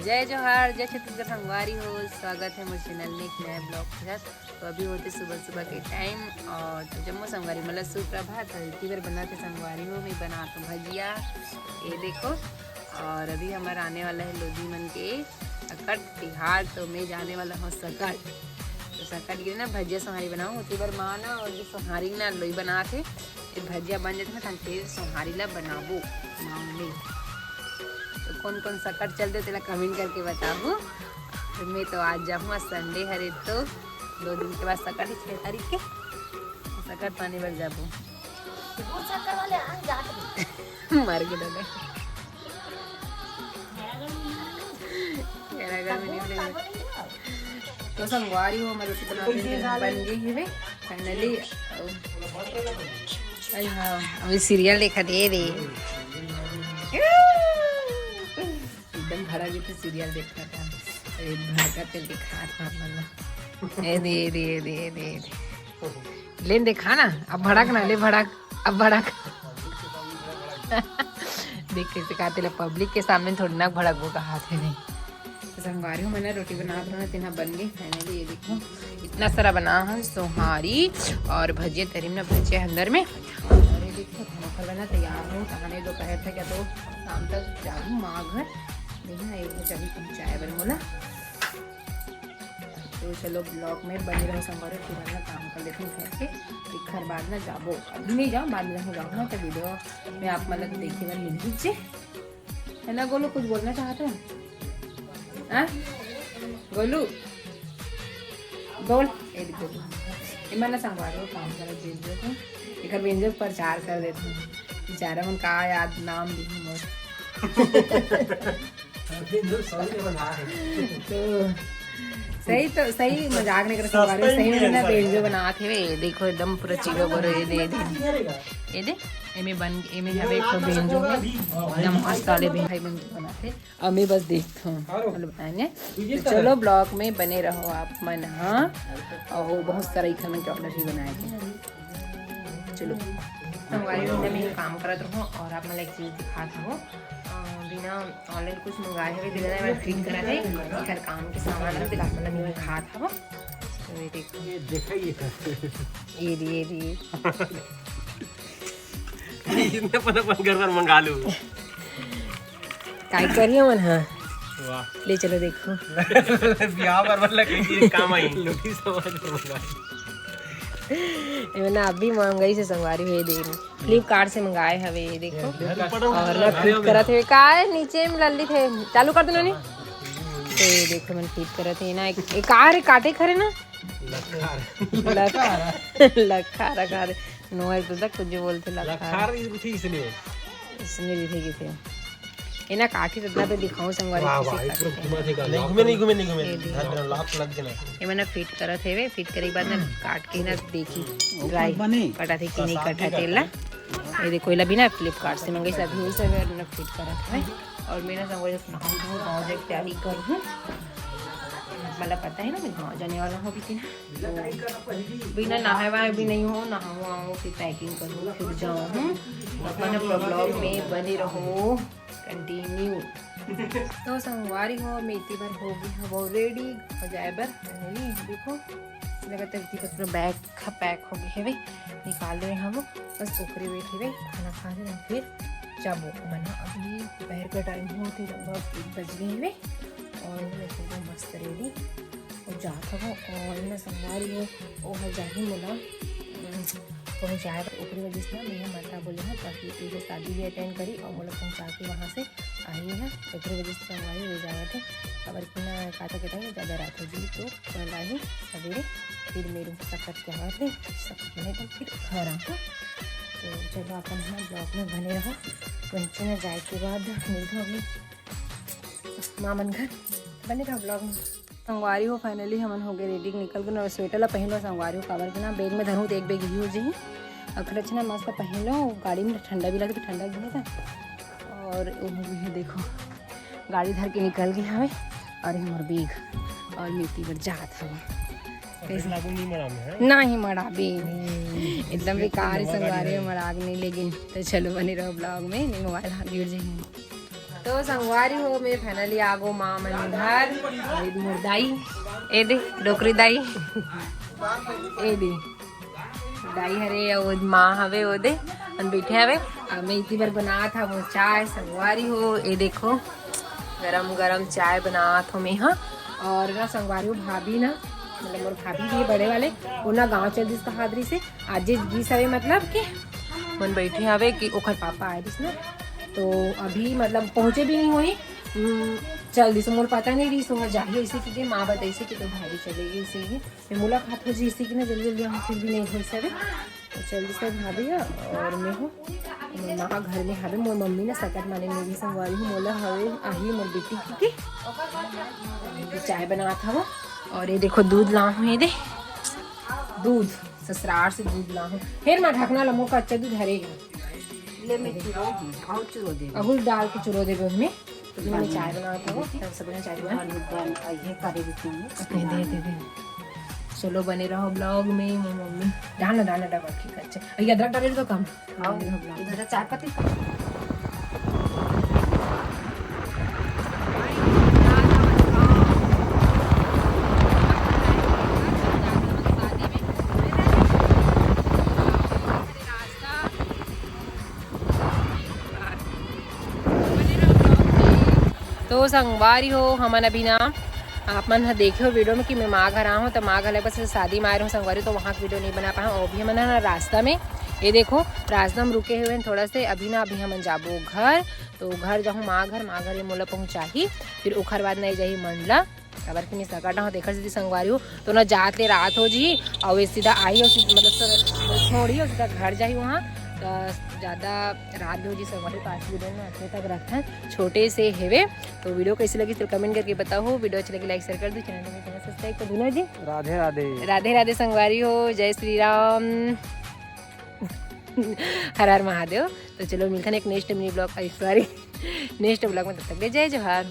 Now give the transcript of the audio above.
जय जोहार, जय छत्तीसगढ़ संगवारी हो। स्वागत है मेरे चैनल में एक नया ब्लॉग के साथ। तो अभी होते सुबह सुबह के टाइम और तो जम्मू संगवारी मतलब सुप्रभात है। इतनी बार बनाते संगवारी हो, मैं बनाता हूँ भजिया, ये देखो। और अभी हमारा आने वाला है लोधी मन के सकट तिहार, तो मैं जाने वाला हूँ सकट। तो सकट गिरे ना भजिया सोहारी बनाऊँ। उतनी बार माँ ना और जो सोहारी ना लोई बना थे, ये भजिया बन जाते ना फिर सोहारी ला बनाबो माँ में। तो कौन कौन सकट चलते तेला कमेंट करके बताऊँ। तो मैं तो आज जाऊँ, संडे हरे तो 2 दिन के बाद सकट ही 6 तारीख के सकट पाने पर जाबो। मर गए दादा तो संगवारी हो मैं रोटी बना बन गई है फाइनली। हाँ अभी सीरियल देखा दे एकदम भरा भी तो सीरियल देखा था। भड़का तेल दिखा था मतलब दे लेन देखा ना। अब भड़क ना ले भड़क, अब भड़क देख कैसे खाते पब्लिक के सामने थोड़ी ना भड़क वो कहा थे नहीं। तो संगवारी हूँ मैंने रोटी बना रहा तेना बन गई फाइनली। ये देखो इतना सारा बना है सोहारी और भजिया तरीम ना भजिया अंदर में। और ये देखो खाना बना तैयार हो कहानी दोपहर था क्या तो शाम तक जाऊँ माँ घर देखना एक बजे अभी पहुँचाए बर बोला। तो चलो ब्लॉग में बने रहो संगवारी। फिर मैं काम कर लेती हूँ घर के दिखर बाद ना जाबो। अभी नहीं जाओ बाद में जाऊँ ना तो वीडियो में आप मतलब देखिए मैं मिल दीजिए है ना। गोलू कुछ बोलना चाहते हैं हाँ गोलू बोल। ये मैंने संगवारी को काम करा बेंजो को एक बेंजो प्रचार कर देते हैं बेचारा मन का याद नाम दी मोर। तो सही मजाक नहीं कर संगवारी सही में ना बेंजो बना थे वे देखो एकदम पूरा चिलो बरो ये दे एमे बन एमे हवे एक बेंजो में एकदम मस्त वाले भाई बन बनाते। अब मैं बस देखता हूँ मतलब बनाएंगे। तो चलो ब्लॉग में बने रहो आप मन। हाँ और बहुत सारा इखर में चॉकलेट ही बनाए थे। चलो संगवारी में मैं काम करत रहूँ और आप मतलब एक चीज़ दिखाता हूँ बिना ऑनलाइन कुछ मंगाए हुए दिन मैं ट्रीट करा थे इखर काम के सामान रख दिला मतलब मैं खा था। तो ये देखो ये इसने अपन घर पर मंगा लूं काय करिए मन। हाँ ले चलो देखो ब्याह पर मतलब कोई काम आई लोटी समाज पर मंगा मैंने अभी मंगाई से संगवारी हुए दे फ्लिपकार्ट से मंगाए हवे ये देखो। और ना फिट करा थे का नीचे में लल्ली थे चालू कर दो नहीं। तो ये देखो मैंने फिट करा थे ना एक कार काटे खरे ना लखा रखा रे नो है तो कुछ जो बोलते लखा इसलिए भी थे ये ना काठी रत्ना पे दिखाऊं संगवारी ये मैंने फिट करा थे वे फिट करे के बाद ना काट के ना देखी ड्राई कटा थे कि नहीं कटा थे ला। ये देखो इला भी ना फ्लिपकार्ट से मंगाई सब ही सब ना फिट करा था। और मेरा संगवारी गाँव जाके तैयारी कर हूँ मतलब पता है ना मैं गाँव जाने वाला हूँ अभी ना बिना नहाए वाए भी नहीं हो नहाऊँ फिर पैकिंग करूँ फिर जाऊँ। अपने ब्लॉग में बने रहो कंटिन्यू। तो संगवारी हो मैं इतनी बार हो गई वो रेडी हो जाए बर देखो लगातार इतनी पूरा बैग का पैक हो गई है भाई निकाल रहे हम बस पोखरे बैठे हुए खाना खा रहे फिर जब मना अभी दोपहर का टाइम होते लगभग 1 बज गए हुए और मैं मस्त रेडी और जाता हूँ। और मैं संगवारी हो वो जाही बोला पहुँचाए ऊपरी वजह से ना मैं माता बोले हैं ताकि तुझे शादी भी अटेंड करी और बोला पहुँचा के वहाँ से आई है ऊपरी वजह से संगवारी ले जाए थे। खबर कि ना काटा के टाइम ज़्यादा रात होगी तो कल आई सवेरे फिर मेरे सकट के हाथ में सकट बने तो फिर घर आता। तो चलो अपन है ना ब्लॉग में बने रहो। वहीं ना जाए के बाद मिलता हूँ मामन घर बने रहो ब्लॉग में। संगवारी हो फाइनली हमन हो गए रेडी निकल के ना स्वेटर ला पहन लो संगवारी हो काबर के ना बैग में धरूँ तो एक बैग ही हो जाइए अखरच ना मस्त पहन लो गाड़ी में ठंडा भी लगे तो ठंडा भी था। और वो देखो गाड़ी धर के निकल गई हमें और हमार बैग और मिट्टी पर जात हमें नहीं मड़ा भी एकदम बेकार संगवारी में मड़ाग नहीं लेकिन। तो चलो बने रहो ब्लॉग में नहीं मोबाइल हाथ गिर जाएंगे। तो संगवारी हो मैं फाइनली आगो माँ मन घर मोर दाई ए दे डोकरी दाई ए दे दाई हरे वो माँ हवे वो दे हम बैठे हवे मैं इतनी बार बना था वो चाय संगवारी हो ये देखो गरम गरम चाय बना था मैं हाँ। और ना संगवारी हो भाभी ना मतलब मोर भाभी भी बड़े वाले वो ना गाँव चल दिस बहादुरी से आज जिस हवे मतलब कि मन बैठे हवे कि ओखर पापा आए दिस ना तो अभी मतलब पहुँचे भी नहीं हुई चल दी मोर पता नहीं रही सुबह जाइए इसी की माँ बताई से कि तो भाभी चलेगी इसी की मैं मुलाकात हो जी इसी की ना जल्दी जल्दी हम फिर भी नहीं हो सके तो जल्दी से भाभी और मैं हूँ माँ घर में हवे मोर मम्मी ना सकट माने मेरी संगवारी हूँ मोला हवे आही मोर बेटी की चाय बना था वो और ये देखो दूध ला हूँ ये दे दूध ससुराल से दूध ला हूँ फिर मैं ढकना लमो का अच्छा दूध हरेगा अगुल डाल के चुरो देवे उसमें तो मैंने चाय बनाया था वो सब ने चाय बना दे चलो बने रहो ब्लॉग में मम्मी डालना डालना डबल ठीक अच्छा ये अदरक डाले तो कम इधर चाय पत्ती तो संगवारी हो हमन अभी ना आप मन देखे हो वीडियो में कि मैं माँ घर आऊँ तो माँ घर बस शादी में आए रहा हूँ संगवारी तो वहाँ की वीडियो नहीं बना पाया और भी हमन ना रास्ता में ये देखो रास्ता में रुके हुए हैं थोड़ा से अभी ना अभी हमन जाबो घर तो घर जाऊँ माँ घर ये मोला पहुँचाही फिर उखर बाद नहीं जाही मंडला अबर कि मैं सकटा हूँ देखा सीधी संगवारी हो तो ना जाते रात हो जी और वे सीधा आई और मतलब छोड़ी और सीधा घर जाही वहाँ ज़्यादा रात हो जी संगवारी तो आज वीडियो में अच्छे तक रखा है छोटे से हेवे तो वीडियो कैसी लगी तो कमेंट करके बताओ वीडियो अच्छी लगी लाइक शेयर कर दो चैनल में सब्सक्राइब कर दो ना जी। राधे राधे राधे राधे संगवारी हो जय श्री राम हर हर महादेव। तो चलो मिलता है एक next mini blog sorry next blog में तब तक जय जोहार।